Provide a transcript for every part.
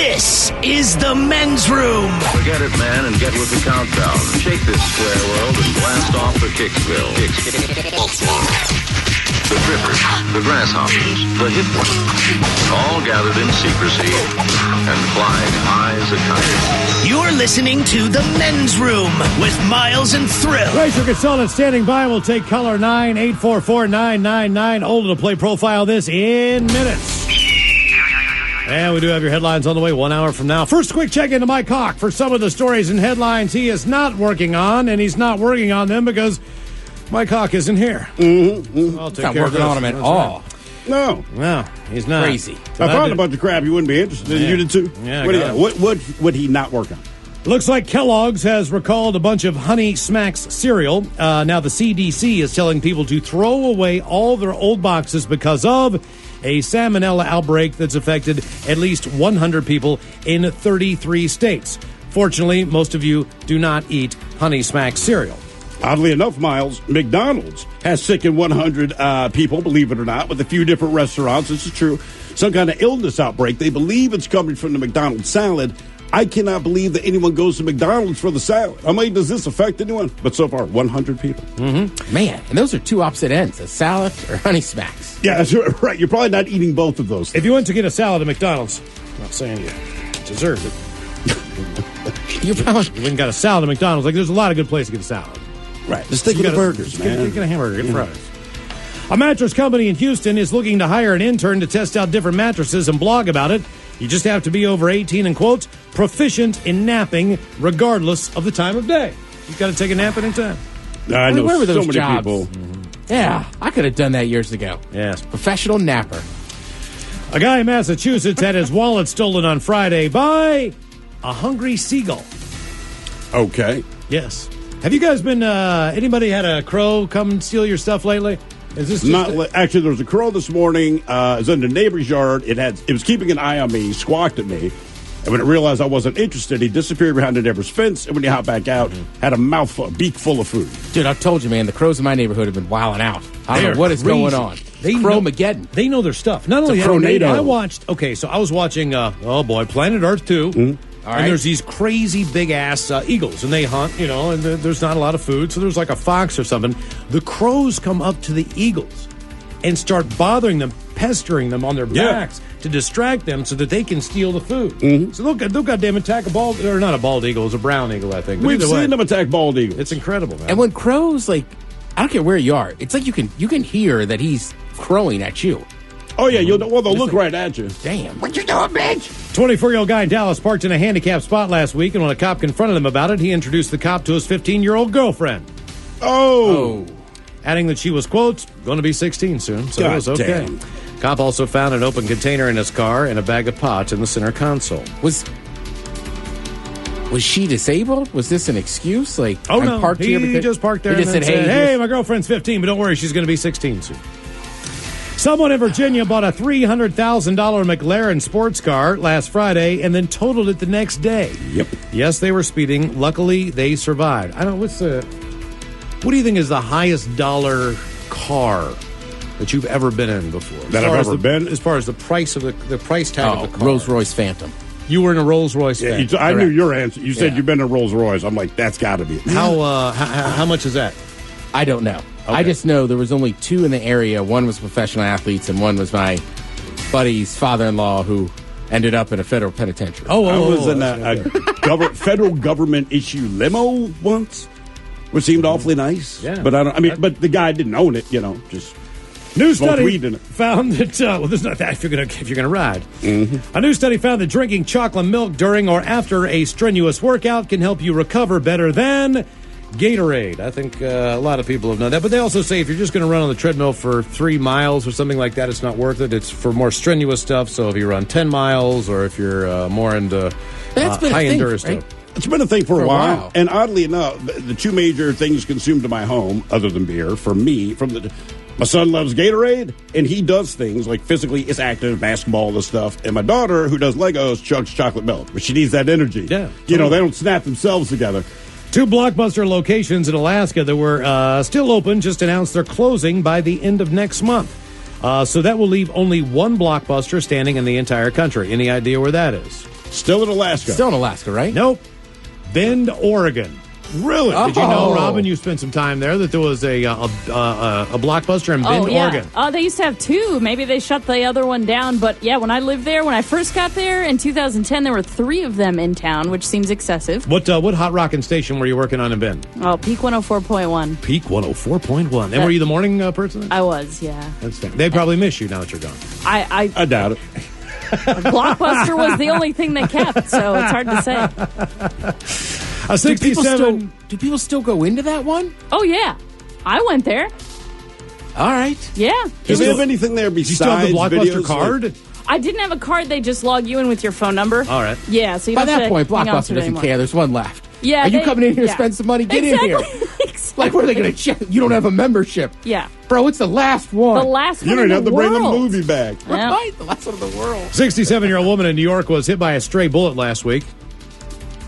This is the men's room. Forget it, man, and get with the countdown. Shake this square world and blast off for Kicksville. The trippers, the grasshoppers, the hip ones, all gathered in secrecy and flying high as a kite. You're listening to the men's room with Miles and Thrill. Racer consultant standing by. We'll take caller 9-844-999. Older to play profile this in minutes. And we do have your headlines on the way 1 hour from now. First, quick check into Mike Hawk for some of the stories and headlines he is not working on, and he's not working on them because Mike Hawk isn't here. I'll take Not care of working on him at all. No. No, he's not. Crazy. I found a bunch of crap you wouldn't be interested in. Yeah. You did too? Yeah, What would he not work on? Looks like Kellogg's has recalled a bunch of Honey Smacks cereal. Now the CDC is telling people to throw away all their old boxes because of a salmonella outbreak that's affected at least 100 people in 33 states. Fortunately, most of you do not eat Honey Smacks cereal. Oddly enough, Miles, McDonald's has sickened 100 people, believe it or not, with a few different restaurants. This is true. Some kind of illness outbreak. They believe it's coming from the McDonald's salad. I cannot believe that anyone goes to McDonald's for the salad. I mean, does this affect anyone? But so far, 100 people. Mm-hmm. Man, and those are two opposite ends, a salad or Honey Smacks. Yeah, that's right. You're probably not eating both of those. If you went to get a salad at McDonald's, I'm not saying you deserved it. You probably You went and got a salad at McDonald's. Like, there's a lot of good places to get a salad. Right. Just stick with the burgers, man. Get a hamburger, get fries. A mattress company in Houston is looking to hire an intern to test out different mattresses and blog about it. You just have to be over 18 and, quote, proficient in napping regardless of the time of day. You've got to take a nap at any time. I know where were so those many jobs? people. Yeah, I could have done that years ago. Yes. Professional napper. A guy in Massachusetts had his wallet stolen on Friday by a hungry seagull. Okay. Yes. Have you guys been, anybody had a crow come steal your stuff lately? Is this just Actually, there was a crow this morning. It was in the neighbor's yard. It was keeping an eye on me, squawked at me. And when it realized I wasn't interested, he disappeared behind the neighbor's fence. And when he hopped back out, had a beak full of food. Dude, I told you, man, the crows in my neighborhood have been wilding out. I don't They know are what is crazy. going on. They Crow-mageddon. They know their stuff. Not only a that, pronado. I watched, so I was watching, Planet Earth 2. All right. And there's these crazy big-ass eagles, and they hunt, and there's not a lot of food, so there's like a fox or something. The crows come up to the eagles and start bothering them, pestering them on their backs to distract them so that they can steal the food. So they'll goddamn attack a bald, or not a bald eagle, it's a brown eagle, I think. But We've either way, seen them attack bald eagles. it's incredible, man. And when crows, I don't care where you are, it's like you can hear that he's crowing at you. Oh, yeah. They'll look right at you. Damn. What you doing, bitch? 24-year-old guy in Dallas parked in a handicapped spot last week, and when a cop confronted him about it, he introduced the cop to his 15-year-old girlfriend. Oh. Adding that she was, quote, going to be 16 soon, so it was okay. damn. Cop also found an open container in his car and a bag of pot in the center console. Was she disabled? Was this an excuse? I'm parked here He because just parked there He and just then said, said, hey, my girlfriend's 15, but don't worry, she's going to be 16 soon. Someone in Virginia bought a $300,000 McLaren sports car last Friday and then totaled it the next day. Yep. Yes, they were speeding. Luckily, they survived. I don't know, what do you think is the highest dollar car that you've ever been in before? That I've ever been? As far as the price of the price tag of the car. Rolls-Royce Phantom. You were in a Rolls-Royce Yeah, Phantom. I knew your answer. You said Yeah. you've been in a Rolls Royce. I'm like, that's got to be it. How much is that? I don't know. I just know there was only two in the area. One was professional athletes, and one was my buddy's father-in-law who ended up in a federal penitentiary. I was in a federal government issue limo once, which seemed awfully nice. Yeah. But but the guy didn't own it. Just New smoked study weed in it. found that there's not that if you're gonna ride. A new study found that drinking chocolate milk during or after a strenuous workout can help you recover better than Gatorade. I think a lot of people have known that, but they also say if you're just going to run on the treadmill for 3 miles or something like that, it's not worth it. It's for more strenuous stuff. So if you run 10 miles or if you're more into high endurance stuff. It's been a thing for a while. And oddly enough, the two major things consumed in my home, other than beer, for me, my son loves Gatorade, and he does things like physically is active, basketball, this stuff. And my daughter, who does Legos, chugs chocolate milk, but she needs that energy. Yeah, they don't snap themselves together. 2 Blockbuster locations in Alaska that were still open just announced they're closing by the end of next month. So that will leave only one Blockbuster standing in the entire country. Any idea where that is? Still in Alaska. Still in Alaska, right? Nope. Bend, Oregon. Really? Did you know, Robin, you spent some time there, that there was a Blockbuster in Bend, Oregon? Oh, they used to have two. Maybe they shut the other one down. But, yeah, when I lived there, when I first got there in 2010, there were 3 of them in town, which seems excessive. What hot rockin' station were you working on in Bend? Oh, Peak 104.1 Peak 104.1. And were you the morning person? I was, yeah. That's fair. They probably miss you now that you're gone. I doubt it. Blockbuster was the only thing they kept, so it's hard to say. A 67. Do people still go into that one? Oh, yeah. I went there. All right. Yeah. Do they have anything there You still have besides the Blockbuster videos? card? I didn't have a card. They just log you in with your phone number. All right. Yeah, so you By don't have that to point, hang on to Blockbuster it doesn't anymore. care. There's one left. Yeah, Are you coming in here to spend some money? Get in here. Exactly. Like, what are they going to check? You don't have a membership. Yeah. Bro, it's the last one. The last You one don't in have the to bring the world. movie back. Yeah. Right? The last one in the world. 67-year-old woman in New York was hit by a stray bullet last week.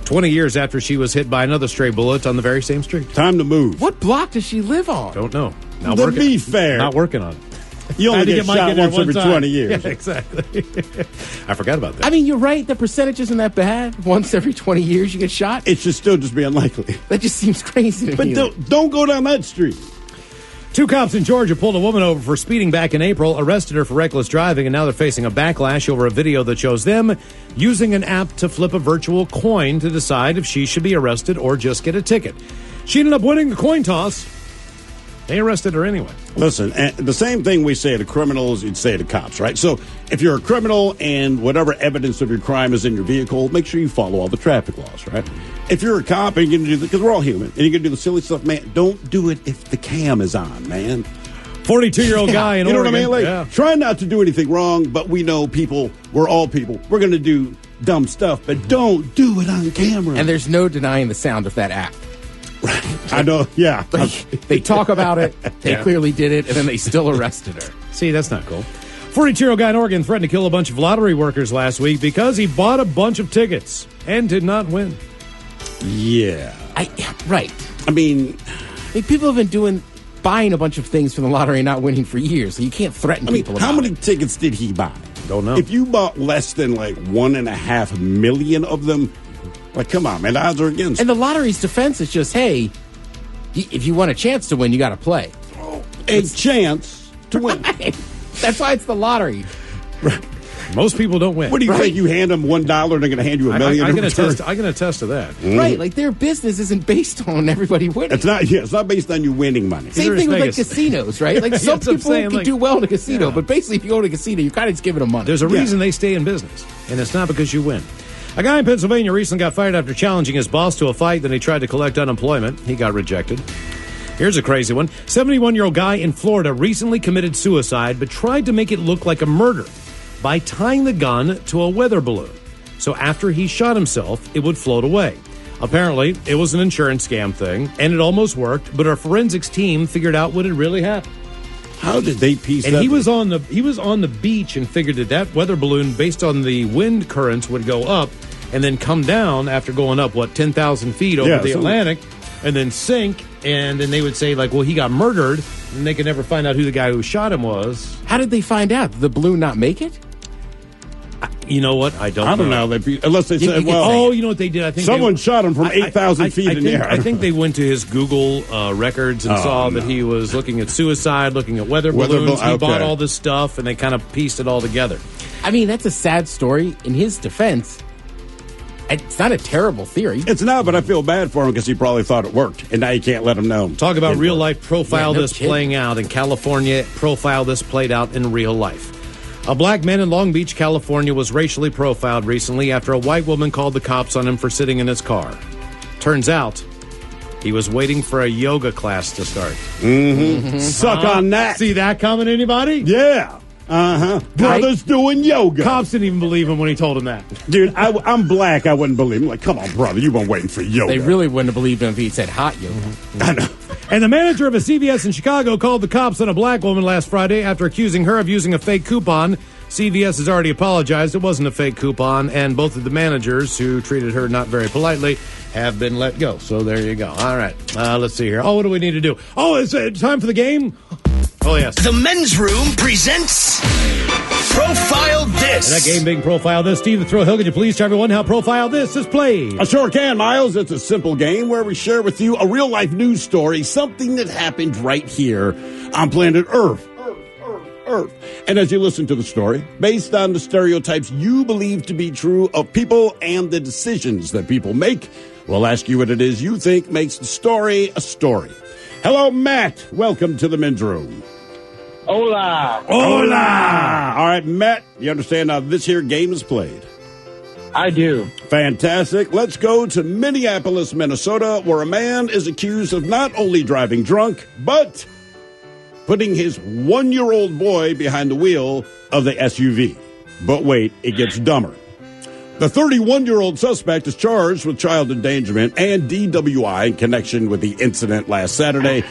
20 years after she was hit by another stray bullet on the very same street. Time to move. What block does she live on? Don't know. Not To working. be fair, Not working on it. you I had only to get Mike shot in there once one every time. 20 years. Yeah, exactly. I forgot about that. I mean, you're right. The percentage isn't that bad. Once every 20 years you get shot. It should still just be unlikely. That just seems crazy to But me. don't go down that street. 2 cops in Georgia pulled a woman over for speeding back in April, arrested her for reckless driving, and now they're facing a backlash over a video that shows them using an app to flip a virtual coin to decide if she should be arrested or just get a ticket. She ended up winning the coin toss. They arrested her anyway. Listen, the same thing we say to criminals, you'd say to cops, right? So if you're a criminal and whatever evidence of your crime is in your vehicle, make sure you follow all the traffic laws, right? If you're a cop and you're going to do because we're all human, and you're going to do the silly stuff, man, don't do it if the cam is on, man. 42-year-old guy in You know Oregon. what I mean? Like, Yeah. try not to do anything wrong, but we know people, we're all people. We're going to do dumb stuff, but don't do it on camera. And there's no denying the sound of that app. I know, yeah. They talk about it. They clearly did it, and then they still arrested her. See, that's not cool. 42-year-old guy in Oregon threatened to kill a bunch of lottery workers last week because he bought a bunch of tickets and did not win. Yeah. Right. I mean, People have been buying a bunch of things from the lottery and not winning for years, so you can't threaten people how about many it. tickets did he buy? Don't know. If you bought less than like 1.5 million of them, like, come on, man, the odds are against. And the lottery's defense is just, hey, if you want a chance to win, you got to play. a chance to win. That's why it's the lottery. Most people don't win. What do you think? You hand them $1 and they're going to hand you $1 million? I in can return? attest to that. Right, like their business isn't based on everybody winning. It's not. Yeah, it's not based on you winning money. Same Neither thing is with like Vegas. casinos, right? Like some That's what I'm people saying, can like- do well in a casino, Yeah. but basically if you go to a casino, you're kind of just giving them money. There's a reason they stay in business, and it's not because you win. A guy in Pennsylvania recently got fired after challenging his boss to a fight. Then he tried to collect unemployment. He got rejected. Here's a crazy one. 71-year-old guy in Florida recently committed suicide, but tried to make it look like a murder by tying the gun to a weather balloon. So after he shot himself, it would float away. Apparently, it was an insurance scam thing, and it almost worked, but our forensics team figured out what had really happened. How did they piece And that? he was on the beach and figured that weather balloon, based on the wind currents, would go up and then come down after going up 10,000 feet over the Atlantic, and then sink. And then they would say like, well, he got murdered, and they could never find out who the guy who shot him was. How did they find out? Did the balloon not make it? You know what? I don't know. Unless they said, you well, Oh, you know what they did? I think someone they, shot him from 8,000 feet in the air. I think they went to his Google records and saw that he was looking at suicide, looking at weather balloons. He bought all this stuff, and they kind of pieced it all together. I mean, that's a sad story. In his defense, it's not a terrible theory. It's not, but I feel bad for him because he probably thought it worked, and now you can't let him know. Talk about real life profile Yeah, no this kidding. playing out in California. Profile this played out in real life. A black man in Long Beach, California was racially profiled recently after a white woman called the cops on him for sitting in his car. Turns out he was waiting for a yoga class to start. Suck on that. See that coming, anybody? Yeah. Brothers doing yoga. Cops didn't even believe him when he told him that. Dude, I'm black. I wouldn't believe him. Like, come on, brother. You've been waiting for yoga. They really wouldn't have believed him if he'd said hot yoga. I know. And the manager of a CVS in Chicago called the cops on a black woman last Friday after accusing her of using a fake coupon. CVS has already apologized. It wasn't a fake coupon, and both of the managers who treated her not very politely have been let go. So there you go. All right. Let's see here. Oh, what do we need to do? Oh, it's time for the game? Oh, yes. The men's room presents Profile This. And that game being Profile This. Steve the Thrill Hill, could you please tell everyone how Profile This is played? I sure can, Miles. It's a simple game where we share with you a real-life news story, something that happened right here on planet Earth. Earth. And as you listen to the story, based on the stereotypes you believe to be true of people and the decisions that people make, we'll ask you what it is you think makes the story a story. Hello, Matt. Welcome to the men's room. Hola. Hola. All right, Matt, you understand how this here game is played? I do. Fantastic. Let's go to Minneapolis, Minnesota, where a man is accused of not only driving drunk, but putting his 1-year-old boy behind the wheel of the SUV. But wait, it gets dumber. The 31-year-old suspect is charged with child endangerment and DWI in connection with the incident last Saturday.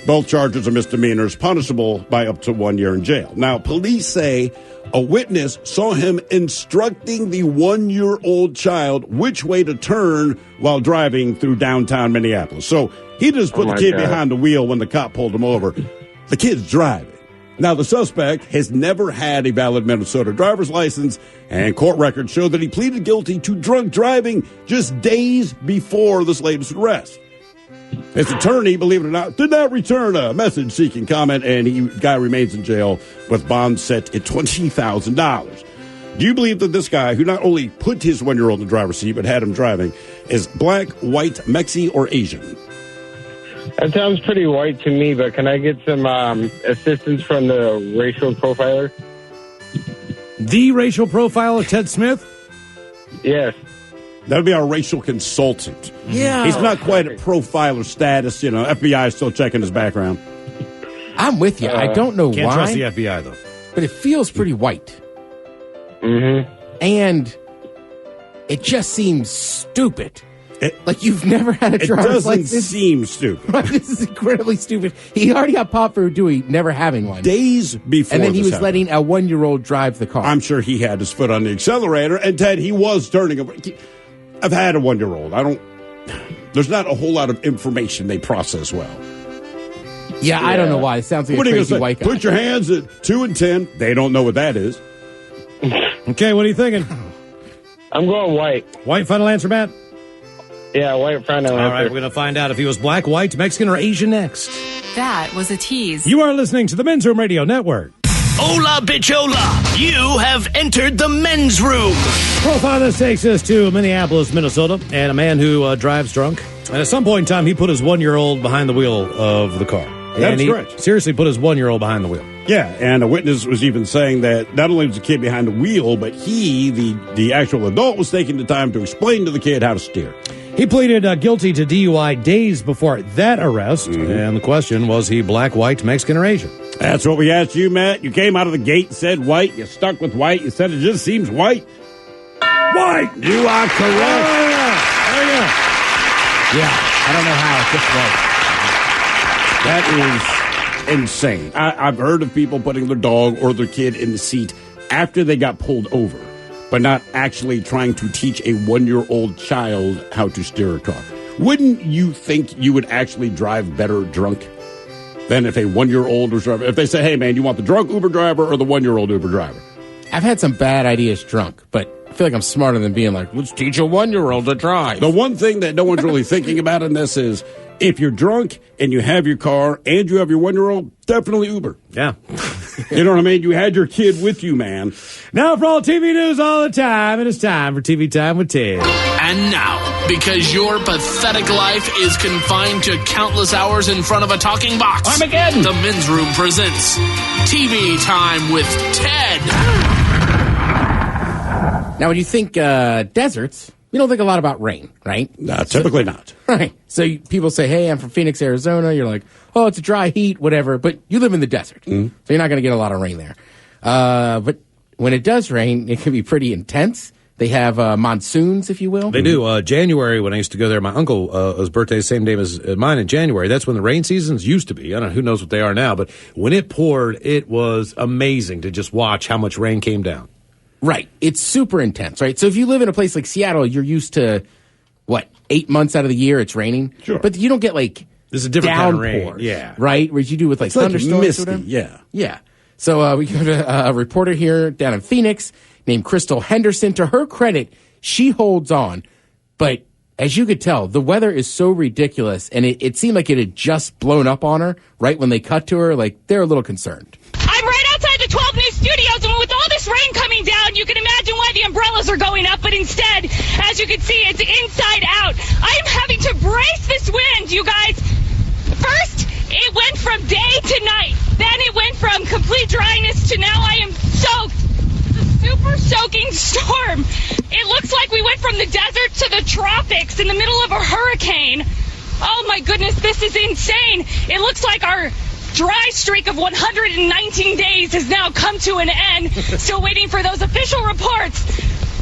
Both charges are misdemeanors, punishable by up to 1 year in jail. Now, police say a witness saw him instructing the 1-year-old child which way to turn while driving through downtown Minneapolis. So he just put the kid behind the wheel when the cop pulled him over. The kid's driving. Now, the suspect has never had a valid Minnesota driver's license, and court records show that he pleaded guilty to drunk driving just days before this latest arrest. His attorney, believe it or not, did not return a message seeking comment, and the guy remains in jail with bond set at $20,000. Do you believe that this guy, who not only put his 1-year-old in the driver's seat but had him driving, is black, white, Mexi, or Asian? That sounds pretty white to me, but can I get some assistance from the racial profiler? The racial profiler, Ted Smith? Yes. That would be our racial consultant. Yeah. He's not quite at profiler status. You know, FBI is still checking his background. I'm with you. I don't know Can't why, trust the FBI, though. but it feels pretty white. Mm-hmm. And it just seems stupid. Like you've never had a driver's license. It doesn't seem stupid. Right, this is incredibly stupid. He already got popped for never having one. Days before And then he this was happened, letting a 1-year-old drive the car. I'm sure he had his foot on the accelerator, and Ted, he was turning over. I've had a 1-year-old. There's not a whole lot of information they process well. Yeah, I don't know why. It sounds like What a are you crazy going to say? white guy. Put your hands at 2 and 10. They don't know what that is. Okay, what are you thinking? I'm going white. White final answer, Matt? Yeah, white front end. All right, we're going to find out if he was black, white, Mexican, or Asian next. That was a tease. You are listening to the Men's Room Radio Network. Hola, bichola. You have entered the men's room. Profile This takes us to Minneapolis, Minnesota, and a man who drives drunk. And at some point in time, he put his 1-year-old behind the wheel of the car. That's he correct. Seriously put his 1-year-old behind the wheel. Yeah, and a witness was even saying that not only was the kid behind the wheel, but he, the actual adult, was taking the time to explain to the kid how to steer. He pleaded guilty to DUI days before that arrest, and the question was he black, white, Mexican, or Asian? That's what we asked you, Matt. You came out of the gate and said white. You stuck with white. You said it just seems white. White! You are correct. There you go. Yeah, I don't know how That is insane. I've heard of people putting their dog or their kid in the seat after they got pulled over, but not actually trying to teach a 1-year-old child how to steer a car. Wouldn't you think you would actually drive better drunk than if a 1-year-old was driving? If they say, hey, man, you want the drunk Uber driver or the 1-year-old Uber driver? I've had some bad ideas drunk, but I feel like I'm smarter than being like, let's teach a 1-year-old to drive. The one thing that no one's really thinking about in this is if you're drunk and you have your car and you have your 1-year-old, definitely Uber. Yeah. You know what I mean? You had your kid with you, man. Now for all TV news all the time, it is time for TV Time with Ted. And now, because your pathetic life is confined to countless hours in front of a talking box, Armageddon! The Men's Room presents TV Time with Ted. Now, when you think deserts, you don't think a lot about rain, right? Typically not. Right. So people say, hey, I'm from Phoenix, Arizona. You're like, oh, it's a dry heat, whatever. But you live in the desert. So you're not going to get a lot of rain there. But when it does rain, it can be pretty intense. They have monsoons, if you will. They do. January, when I used to go there, my uncle, his birthday the same day as mine in January. That's when the rain seasons used to be. I don't know, who knows what they are now. But when it poured, it was amazing to just watch how much rain came down. Right. It's super intense, right? So if you live in a place like Seattle, you're used to, 8 months out of the year it's raining? Sure. But you don't get, This is a different kind of rain. downpours, Yeah. Right? Whereas you do with, It's like thunderstorms misty, or whatever. yeah. Yeah. So we go to a reporter here down in Phoenix named Crystal Henderson. To her credit, she holds on. But as you could tell, the weather is so ridiculous, and it seemed like it had just blown up on her right when they cut to her. Like, they're a little concerned. I'm right outside the 12 News studios, and with all this rain coming down, you can imagine why the umbrellas are going up, but instead, as you can see, it's inside out. I'm having to brace this wind, you guys. First, it went from day to night. Then it went from complete dryness to now I am soaked. It's a super soaking storm. It looks like we went from the desert to the tropics in the middle of a hurricane. Oh my goodness, this is insane. It looks like our dry streak of 119 days has now come to an end. Still waiting for those official reports.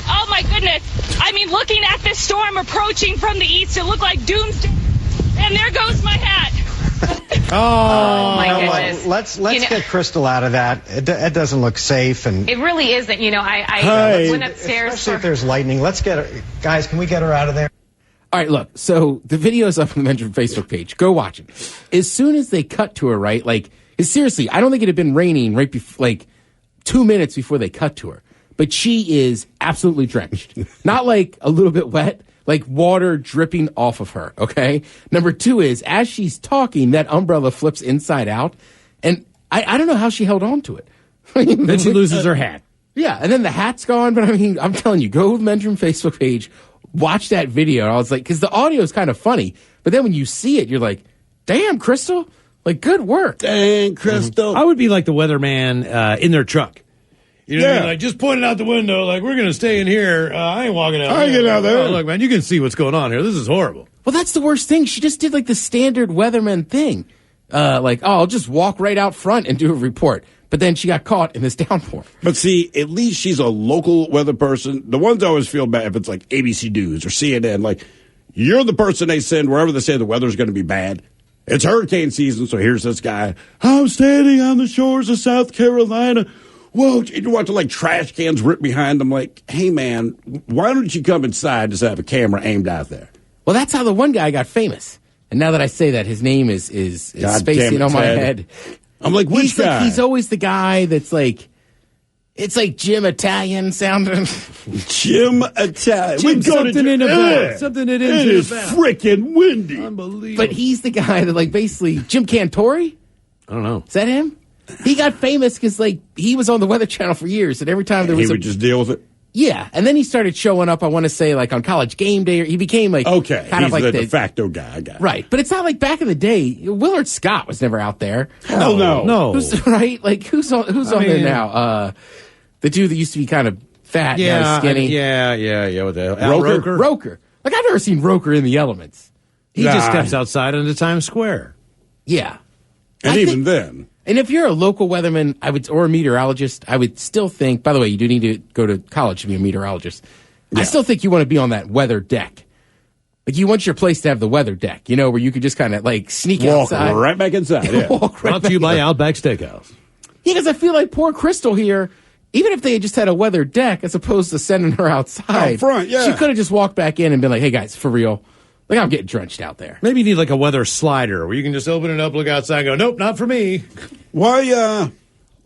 Oh my goodness. I mean, looking at this storm approaching from the east, it looked like doomsday. And there goes my hat. Oh my goodness. Let's get Crystal out of that. It doesn't look safe, and It really isn't. I went upstairs. especially if there's lightning. Let's get her, guys. Can we get her out of there? All right, look, so the video's up on the Men's Facebook page. Go watch it. As soon as they cut to her, right, like, seriously, I don't think it had been raining right before, like, 2 minutes before they cut to her. But she is absolutely drenched. Not like a little bit wet, like water dripping off of her, okay? Number two is, as she's talking, that umbrella flips inside out, and I don't know how she held on to it. Then she loses her hat. Yeah, and then the hat's gone, but I mean, I'm telling you, go to the Men's Facebook page, watch that video. And I was like, because the audio is kind of funny, but then when you see it, you're like, damn, Crystal, like, good work. Dang, Crystal. I would be like the weatherman in their truck. You know what I Yeah. mean? Like, just pointing out the window, like, we're going to stay in here. I ain't walking out. I ain't getting out there. Oh, look, man, you can see what's going on here. This is horrible. Well, that's the worst thing. She just did like the standard weatherman thing. Like, oh, I'll just walk right out front and do a report. But then she got caught in this downpour. But see, at least she's a local weather person. The ones I always feel bad if it's like ABC News or CNN. Like, you're the person they send wherever they say the weather's going to be bad. It's hurricane season, so here's this guy. I'm standing on the shores of South Carolina. Whoa, you're watching like trash cans rip behind them. Like, hey, man, why don't you come inside and just have a camera aimed out there? Well, that's how the one guy got famous. And now that I say that, his name is God spacing damn it, on my Ted. head. I'm like, which guy? He's always the guy that's like, it's like Jim Italian sounding. Jim Italian. Jim, something in the back. Yeah. Something that It in is the back. freaking windy. Unbelievable. But he's the guy that like basically, Jim Cantori? I don't know. Is that him? He got famous because like he was on the Weather Channel for years, and every time there He was would just deal with it. yeah, and then he started showing up. I want to say like on College Game Day. He became like Okay, kind he's of like the de facto guy. I got it. right. But it's not like back in the day. Willard Scott was never out there. Hell no. No. Who's, right? Like who's on there mean- now? The dude that used to be kind of fat, Yeah, now skinny. yeah. What the hell? Al Roker? Roker. Like I've never seen Roker in the elements. He just Nah. steps outside into Times Square. Yeah. And I even think- then, And if you're a local weatherman, or a meteorologist, I would still think. By the way, you do need to go to college to be a meteorologist. I still think you want to be on that weather deck. Like you want your place to have the weather deck, where you could just kind of like sneak walk outside, right back inside. Yeah. walk right Brought to you back by in. Outback Steakhouse. Yeah, because I feel like poor Crystal here. Even if they had just had a weather deck as opposed to sending her outside, Out front, yeah. she could have just walked back in and been like, "Hey guys, for real, like I'm getting drenched out there." Maybe you need like a weather slider where you can just open it up, look outside, and go, nope, not for me. Why,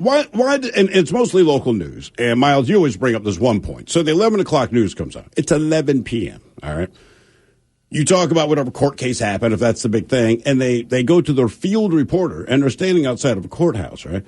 and it's mostly local news. And Miles, you always bring up this one point. So the 11 o'clock news comes on. It's 11 p.m., all right? You talk about whatever court case happened, if that's the big thing, and they go to their field reporter, and they're standing outside of a courthouse, right?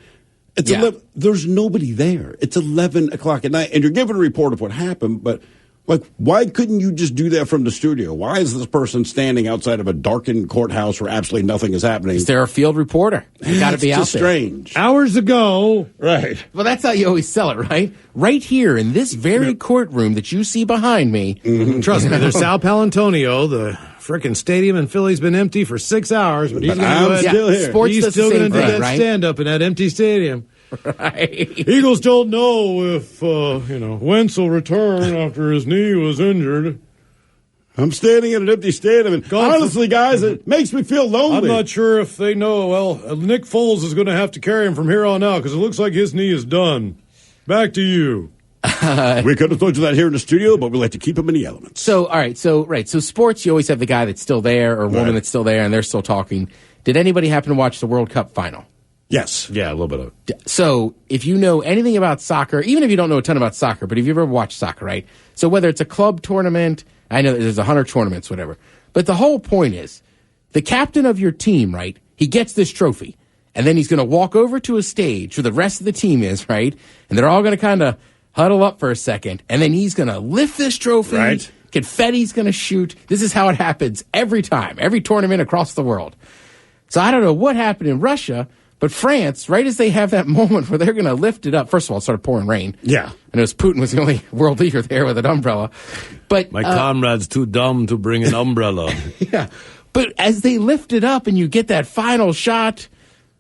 It's Yeah. 11, there's nobody there. It's 11 o'clock at night, and you're giving a report of what happened, but like, why couldn't you just do that from the studio? Why is this person standing outside of a darkened courthouse where absolutely nothing is happening? Is there a field reporter? You got to be It's out just there. strange. Hours ago. Right. Well, that's how you always sell it, right? Right here in this very courtroom that you see behind me. Trust me, there's Sal Palantonio. The frickin' stadium in Philly's been empty for 6 hours, but he's But going I'm to go ahead. still here. Sports He's does the still same going to do thing, that right? stand-up in that empty stadium. Right. Eagles don't know if, Wentz will return after his knee was injured. I'm standing in an empty stadium, and God, honestly, guys, it makes me feel lonely. I'm not sure if they know. Well, Nick Foles is going to have to carry him from here on out because it looks like his knee is done. Back to you. We could have told you that here in the studio, but we like to keep him in the elements. So, all right. So sports, you always have the guy that's still there or woman Right. that's still there and they're still talking. Did anybody happen to watch the World Cup final? Yes. Yeah, a little bit of it. So if you know anything about soccer, even if you don't know a ton about soccer, but if you've ever watched soccer, right? So whether it's a club tournament, I know there's 100 tournaments, whatever. But the whole point is the captain of your team, right? He gets this trophy. And then he's going to walk over to a stage where the rest of the team is, right? And they're all going to kind of huddle up for a second. And then he's going to lift this trophy. Right. Confetti's going to shoot. This is how it happens every time, every tournament across the world. So I don't know what happened in Russia, but France, right as they have that moment where they're going to lift it up, first of all, it started pouring rain. Yeah. I noticed Putin was the only world leader there with an umbrella. But My comrade's too dumb to bring an umbrella. yeah. But as they lift it up and you get that final shot,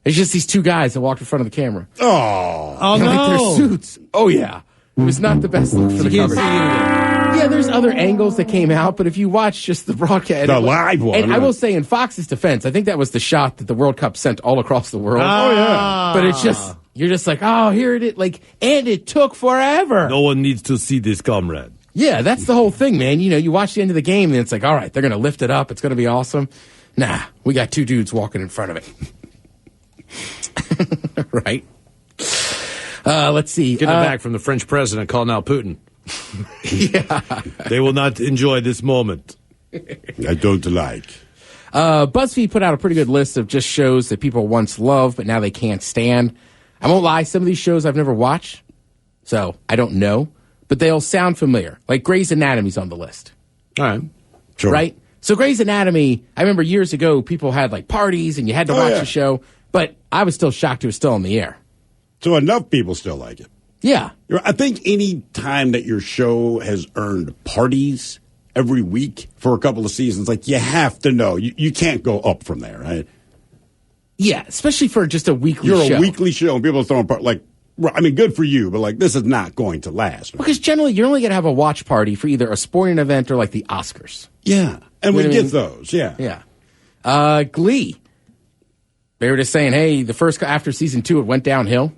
it's just these two guys that walked in front of the camera. Oh, Like their suits. Oh, yeah. It was not the best look for the coverage. Yeah, there's other angles that came out, but if you watch just the broadcast. The live one. And I will say, in Fox's defense, I think that was the shot that the World Cup sent all across the world. Oh, yeah. But it's just, you're just like, oh, here it is. Like, and it took forever. No one needs to see this, comrade. Yeah, that's the whole thing, man. You know, you watch the end of the game, and it's like, all right, they're going to lift it up. It's going to be awesome. Nah, we got two dudes walking in front of it. Right? Let's see. Getting it back from the French president calling out Putin. Yeah. They will not enjoy this moment. I don't like. BuzzFeed put out a pretty good list of just shows that people once loved, but now they can't stand. I won't lie, some of these shows I've never watched, so I don't know, but they'll sound familiar. Like Grey's Anatomy's on the list. All right. Sure. Right? So Grey's Anatomy, I remember years ago, people had like parties and you had to watch the show, but I was still shocked it was still on the air. So enough people still like it. Yeah. I think any time that your show has earned parties every week for a couple of seasons, like you have to know. You can't go up from there, right? Yeah, especially for just a weekly You're show. a weekly show and people are throwing like, I mean, good for you, but like this is not going to last. Right? Because generally you're only going to have a watch party for either a sporting event or like the Oscars. Yeah. And You we know what I get mean? those, yeah. Yeah. Glee. They were just saying, hey, the first, after season 2, it went downhill.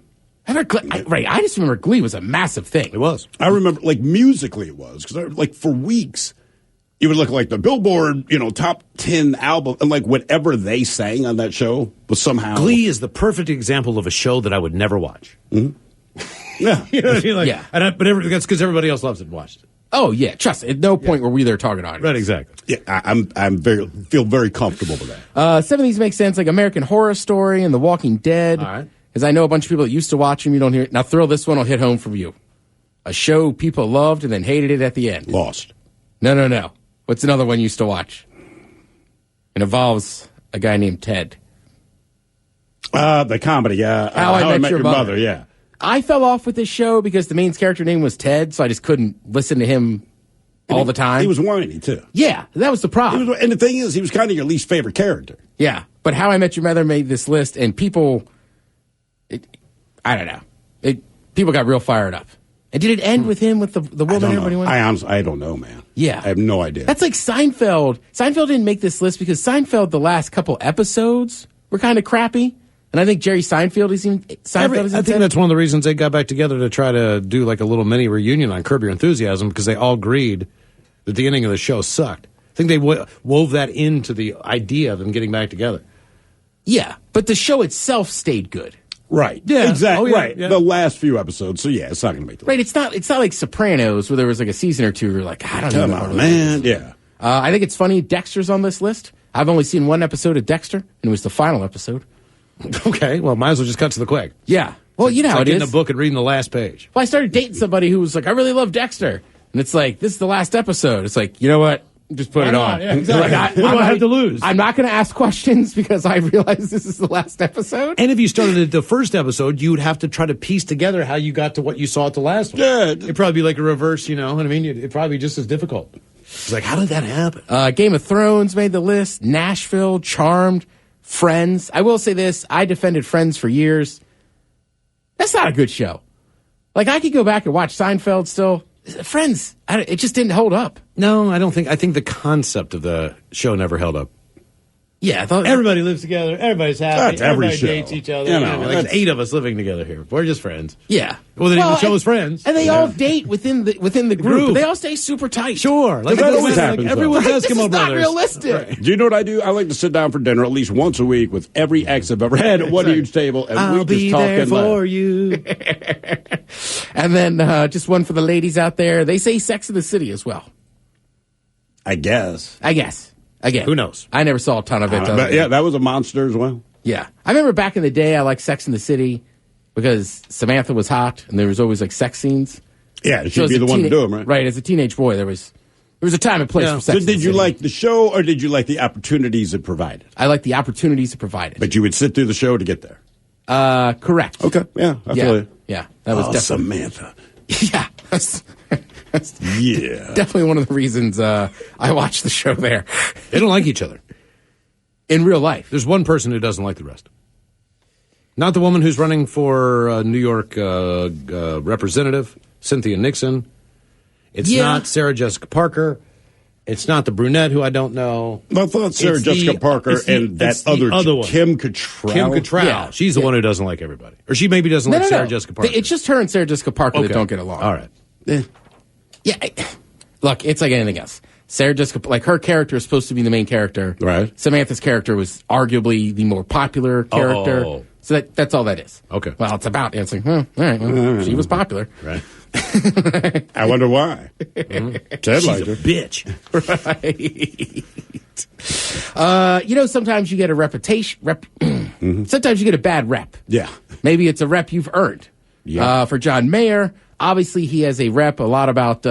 I just remember Glee was a massive thing. It was. I remember, like, musically it was. Because, like, for weeks, it would look like the Billboard, top 10 album. And, like, whatever they sang on that show was somehow. Glee is the perfect example of a show that I would never watch. Mm-hmm. Yeah. You know what I mean? Like, Yeah. But that's because everybody else loves it and watched it. Oh, yeah. Trust me. At no point were we their target audience. Right, exactly. Yeah, I'm feel very comfortable with that. Some of these make sense, like American Horror Story and The Walking Dead. All right. Because I know a bunch of people that used to watch them. You don't hear it. Now, throw this one will hit home for you. A show people loved and then hated it at the end. Lost. No. What's another one you used to watch? It involves a guy named Ted. The comedy, yeah. How I Met Your Mother. Yeah. I fell off with this show because the main character name was Ted, so I just couldn't listen to him all the time. He was whiny, too. Yeah, that was the problem. And the thing is, he was kind of your least favorite character. Yeah, but How I Met Your Mother made this list, and people, I don't know. People got real fired up. And did it end with him with the woman everybody went? I don't know, man. Yeah. I have no idea. That's like Seinfeld. Seinfeld didn't make this list because Seinfeld, the last couple episodes were kind of crappy. And I think Jerry Seinfeld is in I think that's one of the reasons they got back together to try to do like a little mini reunion on Curb Your Enthusiasm, because they all agreed that the ending of the show sucked. I think they wove that into the idea of them getting back together. Yeah, but the show itself stayed good. Right. Yeah. Exactly. Oh, yeah, right. yeah. The last few episodes. So, yeah, it's not going to make the Right, it's not like Sopranos where there was like a season or two where you're like, I don't know. Come on, man. Yeah. I think it's funny Dexter's on this list. I've only seen one episode of Dexter, and it was the final episode. Okay, well, might as well just cut to the quick. Yeah. Well, you know how It's like it getting is. a book and reading the last page. Well, I started dating somebody who was like, I really love Dexter. And it's like, this is the last episode. It's like, you know what? Just put it on. Yeah, exactly. Like, What do I have to lose? I'm not going to ask questions because I realize this is the last episode. And if you started at the first episode, you would have to try to piece together how you got to what you saw at the last one. Yeah. It'd probably be like a reverse, you know what I mean? It'd probably be just as difficult. It's like, how did that happen? Game of Thrones made the list. Nashville, Charmed, Friends. I will say this. I defended Friends for years. That's not a good show. Like, I could go back and watch Seinfeld still. Friends, it just didn't hold up. No, I don't think. I think the concept of the show never held up. Yeah, I thought everybody lives together. Everybody's happy. That's every Everybody show. dates each other. You know, like 8 of us living together here. We're just friends. Yeah. Well, they even show us friends. And they all date within the group. But they all stay super tight. Sure. Like that always happens, Like everyone Right? does This come is over. not realistic. Right. Do you know what I do? I like to sit down for dinner at least once a week with every ex I've ever had at one huge table, and I'll we be just talk there and for laugh. you. And then just one for the ladies out there. They say Sex in the City as well. I guess. Again. Who knows? I never saw a ton of it. But yeah, that was a monster as well. Yeah. I remember back in the day, I liked Sex in the City because Samantha was hot and there was always like sex scenes. Yeah, So she'd as be a the one to do them, right? Right. As a teenage boy, there was a time and place for So Sex in the did you City. like the show, or did you like the opportunities it provided? I liked the opportunities it provided. But you would sit through the show to get there. Correct. Okay, yeah, I feel you. Yeah. That was definitely. Samantha. Yeah. Yeah. Definitely one of the reasons I watched the show there. They don't like each other. In real life. There's one person who doesn't like the rest. Not the woman who's running for New York representative, Cynthia Nixon. It's not Sarah Jessica Parker. It's not the brunette who I don't know. I thought Sarah Jessica Parker and that other one. Kim Cattrall. Kim Cattrall. Yeah. She's the one who doesn't like everybody. Or she maybe doesn't like Sarah Jessica Parker. It's just her and Sarah Jessica Parker that don't get along. All right. Yeah. Look, it's like anything else. Sarah Jessica, like her character is supposed to be the main character. Right. Samantha's character was arguably the more popular character. Oh. So that's all that is. Okay. Well, it's about, it's like, all right, well, she was popular. Right. I wonder why. Ted She's liked a her. bitch. Right. Sometimes you get a reputation, sometimes you get a bad rep. Yeah. Maybe it's a rep you've earned. Yeah. For John Mayer, obviously he has a rep a lot about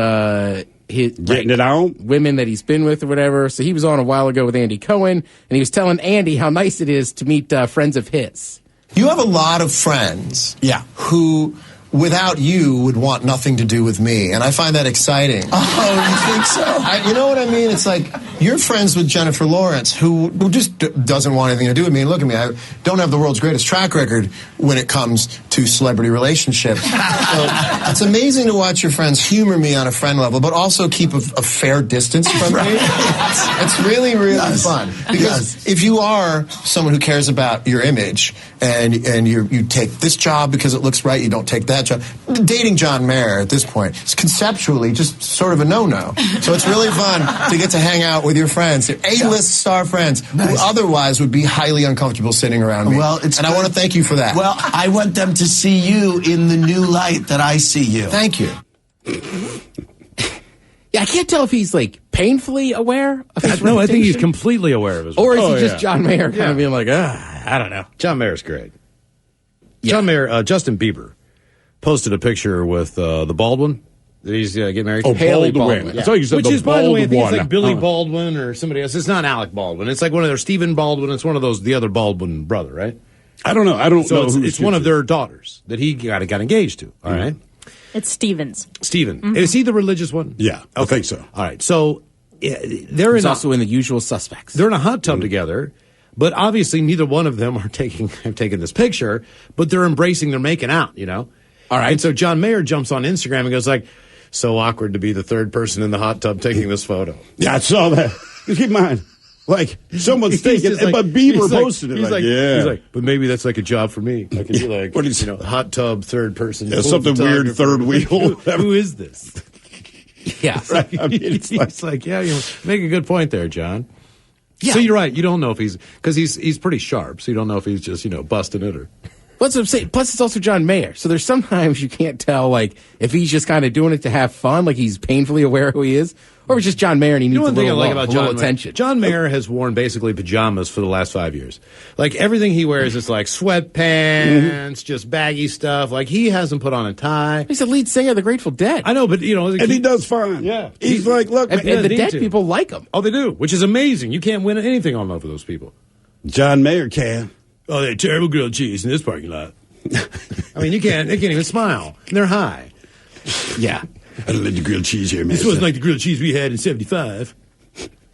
his Getting it out. women that he's been with or whatever. So he was on a while ago with Andy Cohen, and he was telling Andy how nice it is to meet friends of his. You have a lot of friends who, without you, would want nothing to do with me. And I find that exciting. Oh, you think so? You know what I mean? It's like, you're friends with Jennifer Lawrence, who just doesn't want anything to do with me. And look at me, I don't have the world's greatest track record when it comes to celebrity relationships. So it's amazing to watch your friends humor me on a friend level, but also keep a fair distance from me. It's really, really fun. Because if you are someone who cares about your image, and you take this job because it looks right, you don't take that job. Dating John Mayer at this point is conceptually just sort of a no-no. So it's really fun to get to hang out with your friends, your A-list star friends, who otherwise would be highly uncomfortable sitting around me. Well, it's and I want to thank you for that. Well, I want them to see you in the new light that I see you. Thank you. Yeah, I can't tell if he's like painfully aware of his No, I think he's reputation, completely aware of his or is reputation. he just John Mayer kind of being like, I don't know. John Mayer's great. John Mayer, Justin Bieber posted a picture with the Baldwin that he's getting married to. Haley Baldwin. Baldwin. I thought you said Which the is, by the way, I think it's Baldwin. like Billy Baldwin or somebody else. It's not Alec Baldwin. It's like one of their Stephen Baldwin. It's one of those, the other Baldwin brother, right? I don't know. I don't So know. it's, who it's one of their daughters that he got engaged to. All right. It's Stevens. Stephen. Is he the religious one? Yeah, I think so. All right. So they're He's in also in The Usual Suspects. they're in a hot tub together, but obviously neither one of them have taken this picture, but they're embracing, they're making out, All right. And so John Mayer jumps on Instagram and goes like, so awkward to be the third person in the hot tub taking this photo. Yeah, I saw that. Keep in mind, like, someone's He's thinking, just like- but Bieber he's like- posted it. He's like, yeah. he's like, but maybe that's like a job for me. I can be like, What is- hot tub third person. Yeah, something weird third wheel. Who is this? Yeah. Right? I mean, It's like, yeah, you make a good point there, John. Yeah. So you're right. You don't know if because he's pretty sharp. So you don't know if he's just busting it or. What's what I'm saying? Plus, it's also John Mayer. So there's sometimes you can't tell, like, if he's just kind of doing it to have fun, like he's painfully aware who he is, or it's just John Mayer and he needs One a thing I little, like about a little John Mayer, attention. John Mayer has worn basically pajamas for the last 5 years. Like everything he wears is like sweatpants, just baggy stuff. Like he hasn't put on a tie. He's the lead singer of the Grateful Dead. I know, but and he does fine. Yeah. He's like, look, and doesn't the need dead to. people like him. Oh, they do, which is amazing. You can't win anything on love of those people. John Mayer can. Oh, they're terrible grilled cheese in this parking lot. I mean, they can't even smile. And they're high. Yeah. I don't like the grilled cheese here, man. This wasn't like the grilled cheese we had in 75.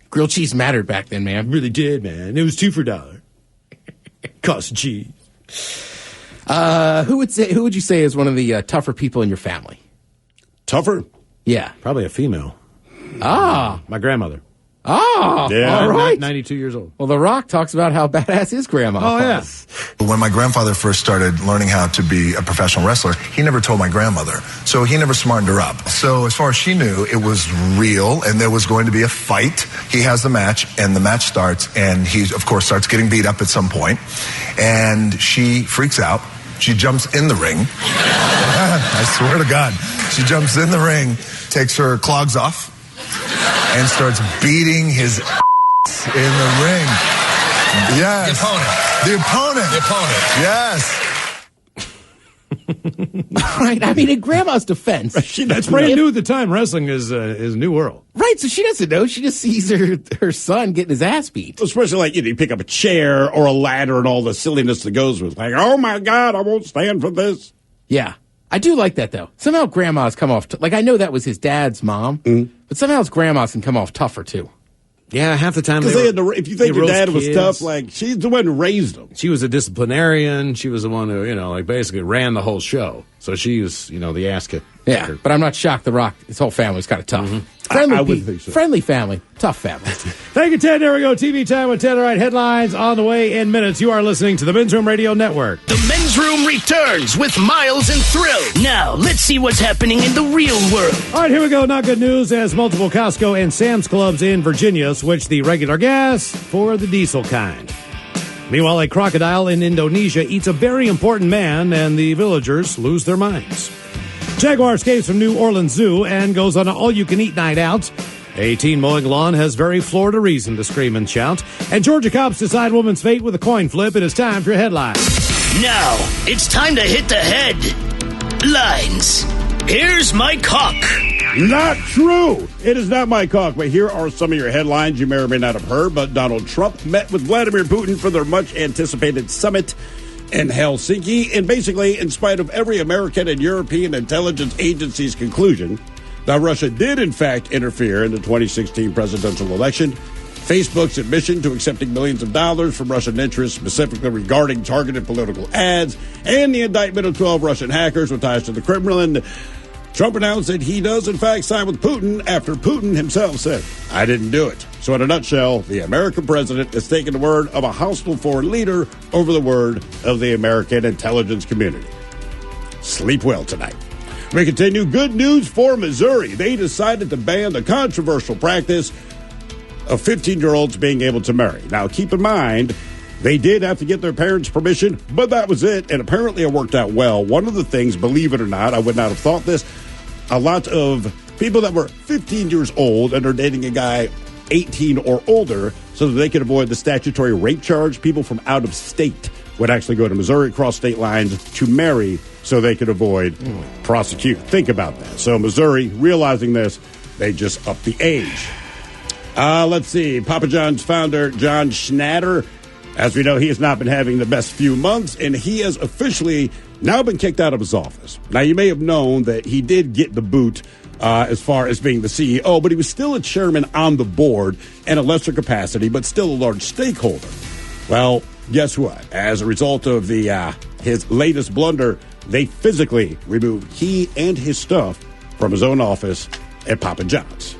Grilled cheese mattered back then, man. It really did, man. It was 2 for $1. Cost of cheese. Who would you say is one of the tougher people in your family? Tougher? Yeah. Probably a female. Ah. My grandmother. Oh, Yeah. all right. 92 years old. Well, The Rock talks about how badass his grandma was. When my grandfather first started learning how to be a professional wrestler, he never told my grandmother. So he never smartened her up. So as far as she knew, it was real and there was going to be a fight. He has the match and the match starts and he, of course, starts getting beat up at some point. And she freaks out. She jumps in the ring. I swear to God. She jumps in the ring, takes her clogs off, and starts beating his in the ring. Yes. The opponent. Yes. Right. I mean, in Grandma's defense, That's brand new at the time. Wrestling is new world. right? So she doesn't know. She just sees her son getting his ass beat. Especially like, you pick up a chair or a ladder and all the silliness that goes with it. Like, oh my God, I won't stand for this. Yeah. I do like that, though. Somehow grandmas come off, like, I know that was his dad's mom, but somehow his grandmas can come off tougher, too. Yeah, half the time. Because if you think your dad was tough, like, she's the one who raised them. She was a disciplinarian. She was the one who, like, basically ran the whole show. So she was, the ass kicker. Yeah, but I'm not shocked The Rock, his whole family's kind of tough. I wouldn't think so. Friendly family, tough family. Thank you, Ted. There we go. TV time with Ted. All right, headlines on the way in minutes. You are listening to the Men's Room Radio Network. The Men's Room returns with Miles and Thrill. Now, let's see what's happening in the real world. All right, here we go. Not good news as multiple Costco and Sam's Clubs in Virginia switch the regular gas for the diesel kind. Meanwhile, a crocodile in Indonesia eats a very important man, and the villagers lose their minds. Jaguar escapes from New Orleans Zoo and goes on an all-you-can-eat night out. A teen mowing lawn has very Florida reason to scream and shout. And Georgia cops decide woman's fate with a coin flip. It is time for your headlines. Now, it's time to hit the headlines. Here's my cock. Not true. It is not my cock, but here are some of your headlines you may or may not have heard. But Donald Trump met with Vladimir Putin for their much-anticipated summit in Helsinki. And basically, in spite of every American and European intelligence agency's conclusion that Russia did, in fact, interfere in the 2016 presidential election, Facebook's admission to accepting millions of dollars from Russian interests, specifically regarding targeted political ads, and the indictment of 12 Russian hackers with ties to the Kremlin, Trump announced that he does, in fact, side with Putin after Putin himself said, I didn't do it. So in a nutshell, the American president is taking the word of a hostile foreign leader over the word of the American intelligence community. Sleep well tonight. We continue. Good news for Missouri. They decided to ban the controversial practice of 15-year-olds being able to marry. Now, keep in mind, they did have to get their parents' permission, but that was it, and apparently it worked out well. One of the things, believe it or not, I would not have thought this, a lot of people that were 15 years old and are dating a guy 18 or older so that they could avoid the statutory rape charge, people from out of state would actually go to Missouri, cross state lines to marry so they could avoid prosecute. Think about that. So Missouri, realizing this, they just upped the age. Let's see. Papa John's founder, John Schnatter, as we know, he has not been having the best few months, and he has officially now been kicked out of his office. Now, you may have known that he did get the boot as far as being the CEO, but he was still a chairman on the board in a lesser capacity, but still a large stakeholder. Well, guess what? As a result of his latest blunder, they physically removed he and his stuff from his own office at Papa John's.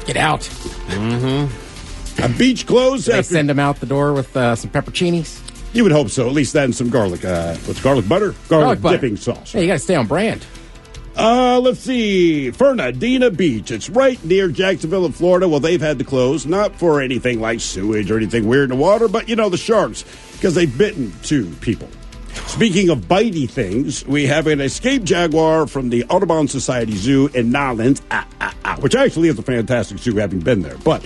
Get out. Mm-hmm. A beach closed. They send him out the door with some pepperoncinis. You would hope so. At least then some garlic. What's garlic butter? Garlic dipping sauce. Hey, you got to stay on brand. Let's see. Fernandina Beach. It's right near Jacksonville in Florida. Well, they've had to close, not for anything like sewage or anything weird in the water, but, the sharks, because they've bitten 2 people. Speaking of bitey things, we have an escaped jaguar from the Audubon Society Zoo in Nolens, which actually is a fantastic zoo, having been there. But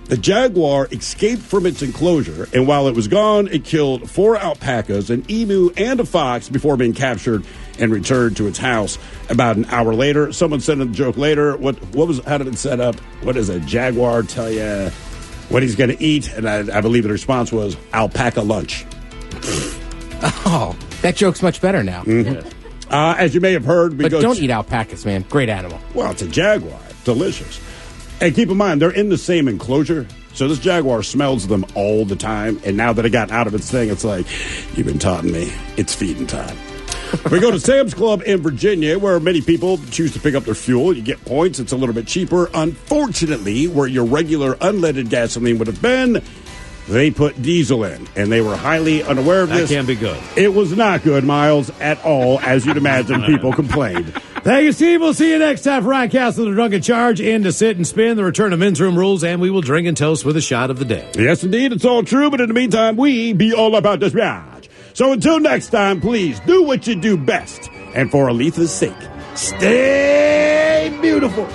the jaguar escaped from its enclosure, and while it was gone, it killed 4 alpacas, an emu, and a fox before being captured and returned to its house. About an hour later, someone sent a joke later. How did it set up? What does a jaguar tell you what he's going to eat? And I believe the response was alpaca lunch. Oh, that joke's much better now. Mm-hmm. As you may have heard, don't eat alpacas, man. Great animal. Well, it's a jaguar. Delicious. And keep in mind, they're in the same enclosure, so this jaguar smells them all the time. And now that it got out of its thing, it's like, you've been taunting me. It's feeding time. We go to Sam's Club in Virginia, where many people choose to pick up their fuel. You get points. It's a little bit cheaper. Unfortunately, where your regular unleaded gasoline would have been, they put diesel in, and they were highly unaware of this. That can't be good. It was not good, Miles, at all. As you'd imagine, people complained. Thank you, Steve. We'll see you next time for Ryan Castle, the Drunken Charge, in to sit and spin, the return of Men's Room Rules, and we will drink and toast with a shot of the day. Yes, indeed. It's all true, but in the meantime, we be all about this ride. So until next time, please do what you do best. And for Aletha's sake, stay beautiful.